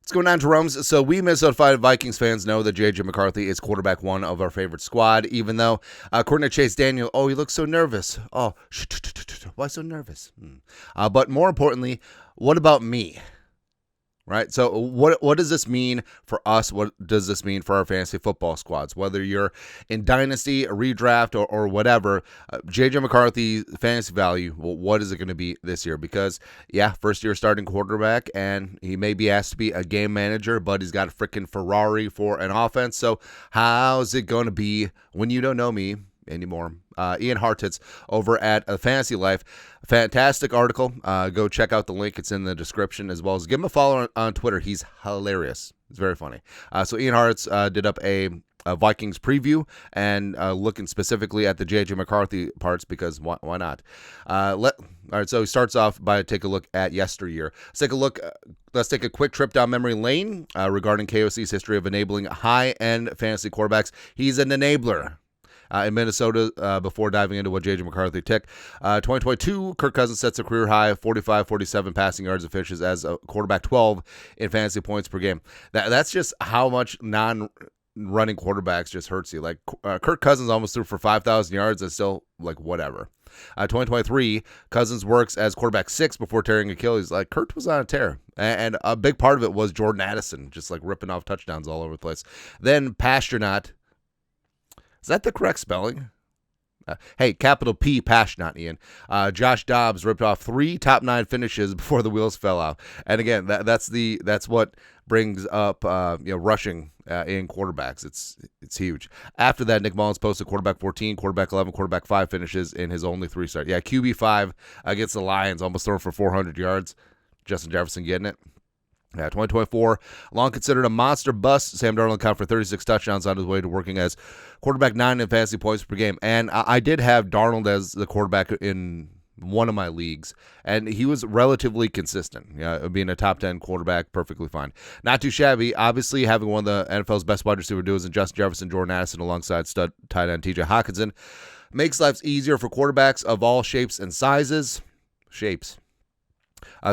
What's going on, Jeromes? So we Minnesota Vikings fans know that J.J. McCarthy is quarterback one of our favorite squad, even though, according to Chase Daniel, he looks so nervous. Oh, why so nervous? But more importantly, what about me? Right? So what does this mean for us? What does this mean for our fantasy football squads? Whether you're in Dynasty, a redraft, or whatever, J.J. McCarthy fantasy value, well, what is it going to be this year? Because, yeah, first year starting quarterback, and he may be asked to be a game manager, but he's got a freaking Ferrari for an offense. So how's it going to be when you don't know me anymore? Ian Hartitz over at Fantasy Life. Fantastic article. Go check out the link. It's in the description, as well as give him a follow on Twitter. He's hilarious. It's very funny. So Ian Hartitz did up a Vikings preview and looking specifically at the J.J. McCarthy parts because why not? All right, so he starts off by take a look at yesteryear. Let's take a quick trip down memory lane regarding KOC's history of enabling high-end fantasy quarterbacks. He's an enabler in Minnesota before diving into what J.J. McCarthy took. 2022, Kirk Cousins sets a career high of 45-47 passing yards and finishes as a quarterback 12 in fantasy points per game. That's just how much non-running quarterbacks just hurts you. Like Kirk Cousins almost threw for 5,000 yards and still like whatever. 2023, Cousins works as quarterback 6 before tearing Achilles. Like Kurt was on a tear. And a big part of it was Jordan Addison just like ripping off touchdowns all over the place. Then Pastronaut. Is that the correct spelling? Hey, capital P, Pastronaut, Ian. Josh Dobbs ripped off 3 top 9 finishes before the wheels fell out. And again, that's what brings up rushing in quarterbacks. It's huge. After that, Nick Mullins posted quarterback 14, quarterback 11, quarterback 5 finishes in his only 3 starts. Yeah, QB 5 against the Lions, almost throwing for 400 yards. Justin Jefferson getting it. Yeah, 2024, long considered a monster bust. Sam Darnold accounted for 36 touchdowns on his way to working as quarterback 9 in fantasy points per game. And I did have Darnold as the quarterback in one of my leagues, and he was relatively consistent. Being a top 10 quarterback, perfectly fine. Not too shabby. Obviously, having one of the NFL's best wide receiver duos in Justin Jefferson, Jordan Addison, alongside stud tight end TJ Hockenson, makes life easier for quarterbacks of all shapes and sizes.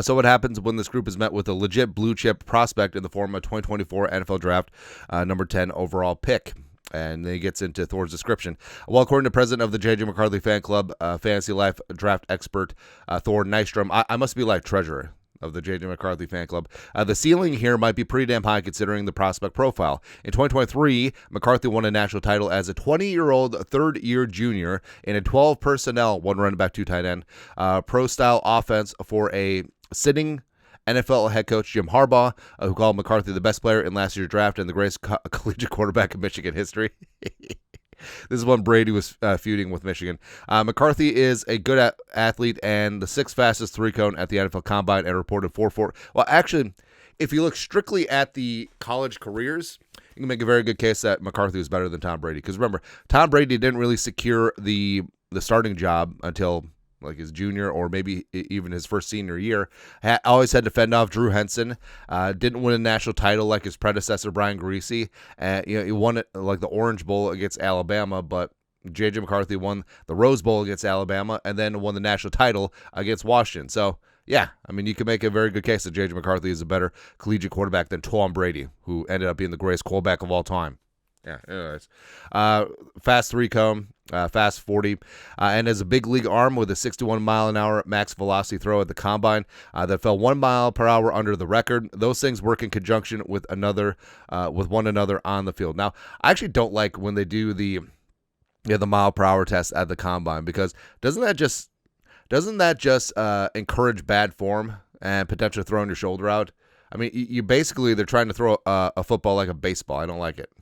So what happens when this group is met with a legit blue-chip prospect in the form of 2024 NFL Draft number 10 overall pick? And then he gets into Thor's description. Well, according to president of the J.J. McCarthy fan club, Fantasy Life draft expert Thor Nystrom, I must be like treasurer of the J.J. McCarthy fan club. The ceiling here might be pretty damn high considering the prospect profile. In 2023, McCarthy won a national title as a 20-year-old third-year junior in a 12 personnel, 1 running back, 2 tight end, pro-style offense for a sitting NFL head coach Jim Harbaugh, who called McCarthy the best player in last year's draft and the greatest collegiate quarterback in Michigan history. This is when Brady was feuding with Michigan. McCarthy is a good athlete and the 6th fastest 3-cone at the NFL Combine and reported 4.4. Well, actually, if you look strictly at the college careers, you can make a very good case that McCarthy was better than Tom Brady. Because remember, Tom Brady didn't really secure the starting job until like his junior or maybe even his first senior year. Always had to fend off Drew Henson. Didn't win a national title like his predecessor Brian Griese. He won it like the Orange Bowl against Alabama, but J.J. McCarthy won the Rose Bowl against Alabama and then won the national title against Washington. So yeah, I mean, you can make a very good case that J.J. McCarthy is a better collegiate quarterback than Tom Brady, who ended up being the greatest quarterback of all time. Yeah, anyways. Fast 3-cone, fast 40, and has a big league arm with a 61-mile-an-hour max velocity throw at the combine that fell 1 mile per hour under the record. Those things work in conjunction with one another on the field. Now, I actually don't like when they do the mile per hour test at the combine, because doesn't that just encourage bad form and potentially throwing your shoulder out? I mean, you basically, they're trying to throw a football like a baseball. I don't like it.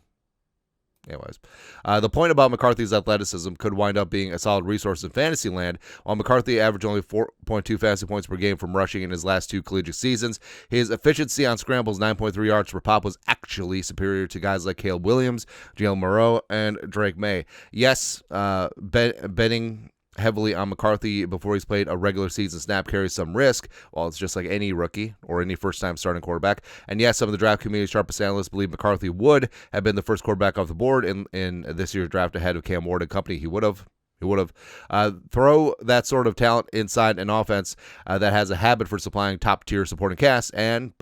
Anyways, the point about McCarthy's athleticism could wind up being a solid resource in fantasy land. While McCarthy averaged only 4.2 fantasy points per game from rushing in his last 2 collegiate seasons, his efficiency on scrambles, 9.3 yards per pop, was actually superior to guys like Caleb Williams, Jalen Moreau, and Drake May. Yes, betting heavily on McCarthy before he's played a regular season snap carries some risk. Well, it's just like any rookie or any first-time starting quarterback. And yes, some of the draft community's sharpest analysts believe McCarthy would have been the first quarterback off the board in this year's draft ahead of Cam Ward and company. He would have. He would have. Throw that sort of talent inside an offense that has a habit for supplying top-tier supporting cast, and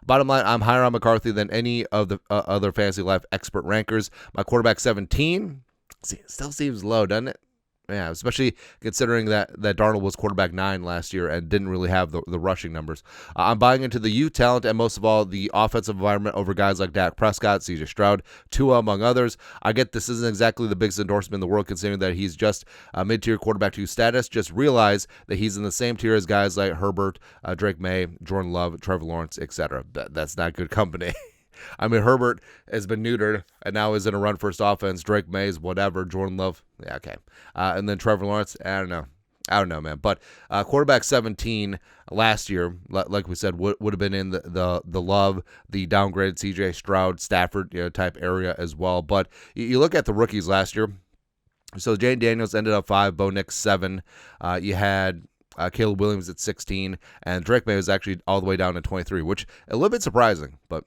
bottom line, I'm higher on McCarthy than any of the other Fantasy Life expert rankers. My quarterback 17 still seems low, doesn't it? Yeah, especially considering that Darnold was quarterback 9 last year and didn't really have the rushing numbers. I'm buying into the youth talent and most of all the offensive environment over guys like Dak Prescott, CJ Stroud, Tua, among others. I get this isn't exactly the biggest endorsement in the world considering that he's just a mid-tier quarterback 2 status. Just realize that he's in the same tier as guys like Herbert, Drake May, Jordan Love, Trevor Lawrence, etc. That's not good company. I mean, Herbert has been neutered and now is in a run-first offense. Drake Mays, whatever. Jordan Love, yeah, okay. And then Trevor Lawrence, I don't know, man. But quarterback 17 last year, like we said, would have been in the Love, the downgraded CJ Stroud, Stafford type area as well. But you look at the rookies last year. So Jane Daniels ended up 5, Bo Nix 7. You had Caleb Williams at 16, and Drake May was actually all the way down to 23, which a little bit surprising, but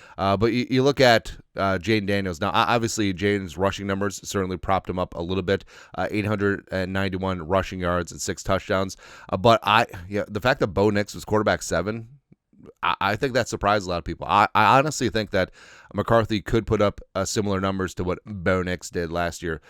but you look at Jaden Daniels. Now, obviously, Jaden's rushing numbers certainly propped him up a little bit, 891 rushing yards and 6 touchdowns. But the fact that Bo Nix was quarterback 7, I think that surprised a lot of people. I honestly think that McCarthy could put up similar numbers to what Bo Nix did last year,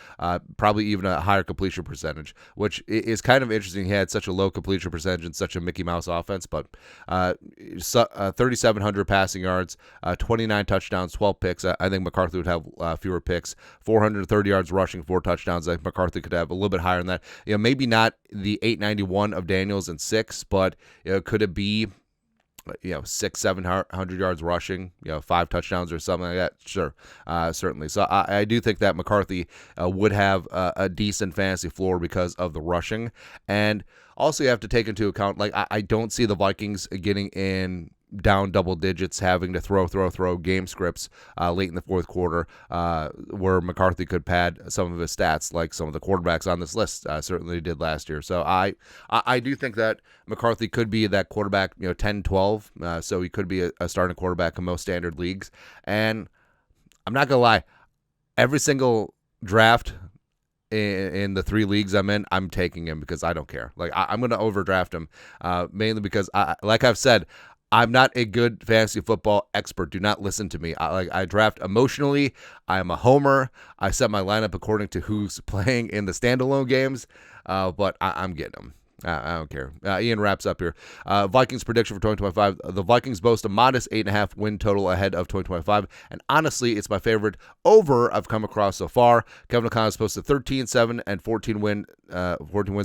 probably even a higher completion percentage, which is kind of interesting. He had such a low completion percentage in such a Mickey Mouse offense, but 3,700 passing yards, 29 touchdowns, 12 picks. I think McCarthy would have fewer picks, 430 yards rushing, 4 touchdowns. I think McCarthy could have a little bit higher than that. Maybe not the 891 of Daniels and 6, but could it be 600-700 yards rushing, 5 touchdowns or something like that? Sure, certainly. So I do think that McCarthy would have a decent fantasy floor because of the rushing. And also you have to take into account, I don't see the Vikings getting in down double digits, having to throw game scripts late in the fourth quarter, where McCarthy could pad some of his stats, like some of the quarterbacks on this list certainly did last year. So I do think that McCarthy could be that quarterback, 10-12, so he could be a starting quarterback in most standard leagues. And I'm not gonna lie, every single draft in the 3 leagues I'm in, I'm taking him because I don't care. I'm gonna overdraft him, mainly because like I've said, I'm not a good fantasy football expert. Do not listen to me. I draft emotionally. I am a homer. I set my lineup according to who's playing in the standalone games, but I'm getting them. I don't care. Ian wraps up here. Vikings prediction for 2025. The Vikings boast a modest 8.5 win total ahead of 2025. And honestly, it's my favorite over I've come across so far. Kevin O'Connell is posted 13-7 and 14 wins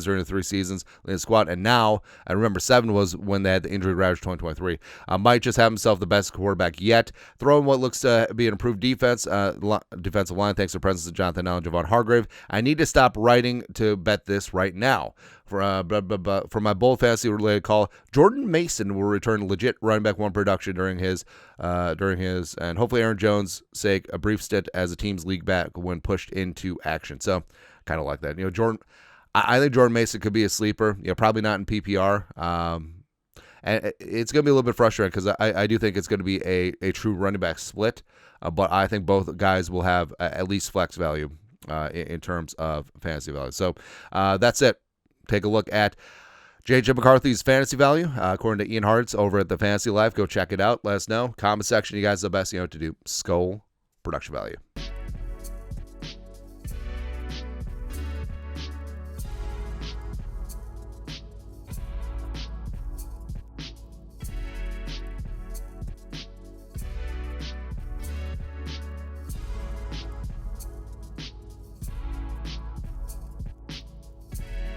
during the 3 seasons in the squad. And now, I remember 7 was when they had the injury ravaged 2023. Might just have himself the best quarterback yet. Throwing what looks to be an improved defensive line thanks to the presence of Jonathan Allen and Javon Hargrave. I need to stop writing to bet this right now. For my bold fantasy-related call, Jordan Mason will return legit running back 1 production during his, and hopefully Aaron Jones' sake, a brief stint as a team's league back when pushed into action. So, kind of like that. Jordan, I think Jordan Mason could be a sleeper. Probably not in PPR. And it's going to be a little bit frustrating because I do think it's going to be a true running back split. But I think both guys will have at least flex value in terms of fantasy value. So, that's it. Take a look at J.J. McCarthy's fantasy value, according to Ian Hartitz over at the Fantasy Life. Go check it out. Let us know. Comment section. You guys are the best. To do. Skull production value.